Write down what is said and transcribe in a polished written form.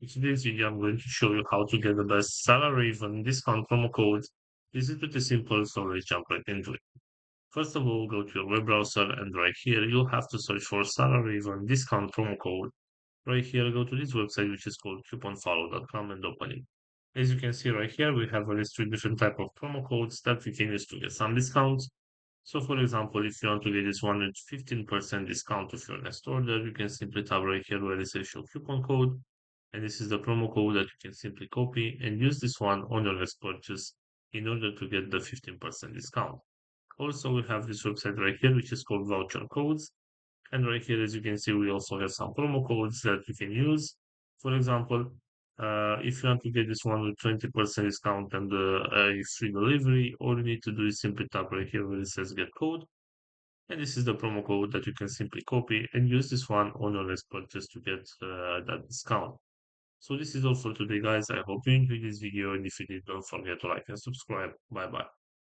In today's video, I'm going to show you how to get the best salary even discount promo code. This is pretty simple, so let's jump right into it. First of all, go to your web browser and right here, you'll have to search for salary even discount promo code. Right here, go to this website, which is called couponfollow.com and open it. As you can see right here, we have a list with different type of promo codes that we can use to get some discounts. So for example, if you want to get this one with 15% discount of your next order, you can simply tap right here where it says show coupon code. And this is the promo code that you can simply copy and use this one on your next purchase in order to get the 15% discount. Also, we have this website right here, which is called voucher codes. And right here, as you can see, we also have some promo codes that you can use. For example, if you want to get this one with 20% discount and free delivery, all you need to do is simply tap right here where it says get code. And this is the promo code that you can simply copy and use this one on your next purchase to get that discount. So this is all for today, guys. I hope you enjoyed this video. And if you did, don't forget to like and subscribe. Bye bye.